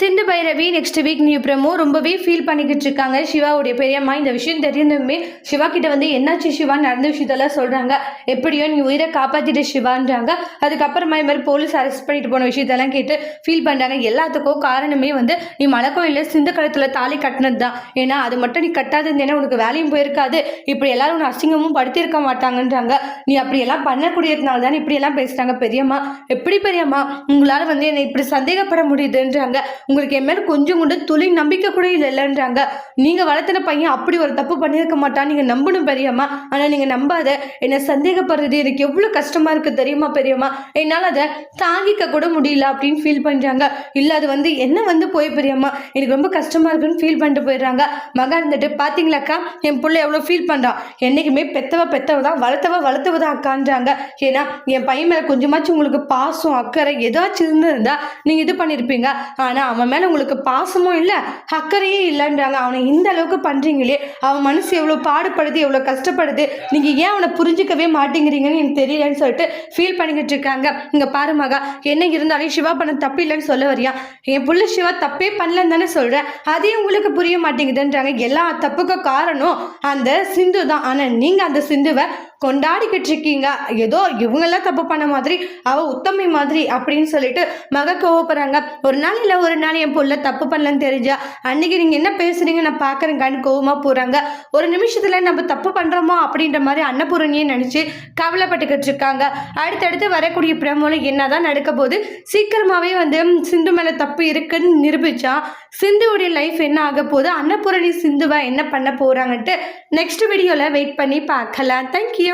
சிந்து Bhairavi next week new promo ரொம்பவே feel பண்ணிக்கிட்டு இருக்காங்க. சிவாவுடைய பெரியம்மா இந்த விஷயம் தெரியுமே சிவா கிட்ட வந்து என்னாச்சு சிவா நடந்த விஷயத்தெல்லாம் சொல்றாங்க. எப்படியோ நீ உயிரை காப்பாத்திட்டு சிவான்றாங்க. அதுக்கப்புறமா இது மாதிரி போலீஸ் அரெஸ்ட் பண்ணிட்டு போன விஷயத்தெல்லாம் கேட்டு ஃபீல் பண்றாங்க. எல்லாத்துக்கும் காரணமே வந்து நீ மலைக்கோயில சிந்து கழுத்துல தாலி கட்டினது தான். ஏன்னா அது மட்டும் நீ கட்டாது இருந்தேன்னா உனக்கு வேலையும் போயிருக்காது. இப்படி எல்லாரும் உன்னை அசிங்கமும் படுத்திருக்க மாட்டாங்கன்றாங்க. நீ அப்படியெல்லாம் பண்ணக்கூடியதுனால தான் இப்படி எல்லாம் பேசுறாங்க. பெரியம்மா எப்படி பெரியம்மா உங்களால வந்து என்னை இப்படி சந்தேகப்பட முடியுதுன்றாங்க. உங்களுக்கு என் மேல கொஞ்சம் கூட துளி நம்பிக்கை கூட இல்லைன்றாங்க. நீங்க வளர்த்தின பையன் அப்படி ஒரு தப்பு பண்ணியிருக்க மாட்டான், நீங்க நம்பணும் பெரியம்மா. ஆனா நீங்க நம்பாத. என்ன சந்தேகப்படுறது எனக்கு எவ்வளவு கஷ்டமா இருக்கு தெரியுமா பெரியம்மா. என்னால் அதை தாங்கிக்க கூட முடியல அப்படின்னு ஃபீல் பண்றாங்க. இல்ல அது வந்து என்ன வந்து போய் பெரியம்மா எனக்கு ரொம்ப கஷ்டமா இருக்குன்னு ஃபீல் பண்ணிட்டு போயிடுறாங்க. மகா இருந்துட்டு பாத்தீங்களாக்கா என் பிள்ளை எவ்வளவு ஃபீல் பண்றான். என்னைக்குமே பெத்தவதான் வளர்த்தவதான் அக்கான்றாங்க. ஏன்னா என் பையன் மேல கொஞ்சமாச்சும் உங்களுக்கு பாசம் அக்கறை ஏதாச்சும் இருந்திருந்தா நீங்க இது பண்ணிருப்பீங்க. ஆனா அவன் மேல உங்களுக்கு பாசமும் இல்லை அக்கறையே இல்லைன்றாங்க. அவனை இந்த அளவுக்கு பண்றீங்களே, அவன் மனசு எவ்வளவு பாடுபடுது எவ்வளவு கஷ்டப்படுது, நீங்க ஏன் அவனை புரிஞ்சுக்கவே மாட்டேங்கிறீங்கன்னு எனக்கு தெரியலன்னு சொல்லிட்டு ஃபீல் பண்ணிக்கிட்டு இருக்காங்க. இங்க பாரு மகா, என்ன இருந்தாலும் சிவா பண்ண தப்பு இல்லைன்னு சொல்ல வரியா? என் புள்ள சிவா தப்பே பண்ணலன்னு தானே சொல்றேன், அதே உங்களுக்கு புரிய மாட்டேங்குதுன்றாங்க. எல்லா தப்புக்கும் காரணம் அந்த சிந்து தான். ஆனா நீங்க அந்த சிந்துவை கொண்டாடிக்கிட்டு இருக்கீங்க. ஏதோ இவங்கெல்லாம் தப்பு பண்ண மாதிரி அவ உத்தமை மாதிரி அப்படின்னு சொல்லிட்டு மக கோவப்படுறாங்க. ஒரு நாள் இல்லை ஒரு நாள் என் பொருளை தப்பு பண்ணலன்னு தெரிஞ்சா அன்னைக்கு நீங்க என்ன பேசுறீங்க நான் பாக்குறேங்கான்னு கோவமா போறாங்க. ஒரு நிமிஷத்துல நம்ம தப்பு பண்றோமோ அப்படின்ற மாதிரி அன்னபூரணியே நினைச்சு கவலைப்பட்டுக்கிட்டு இருக்காங்க. அடுத்தடுத்து வரக்கூடிய பிரமோல என்னதான் நடக்க போது சீக்கிரமாவே வந்து சிந்து மேல தப்பு இருக்குன்னு நிரூபிச்சா சிந்துவுடைய லைஃப் என்ன ஆக போகுது, அன்னபூரணி சிந்துவா என்ன பண்ண போறாங்கன்ட்டு நெக்ஸ்ட் வீடியோல வெயிட் பண்ணி பார்க்கலாம். தேங்க்யூ.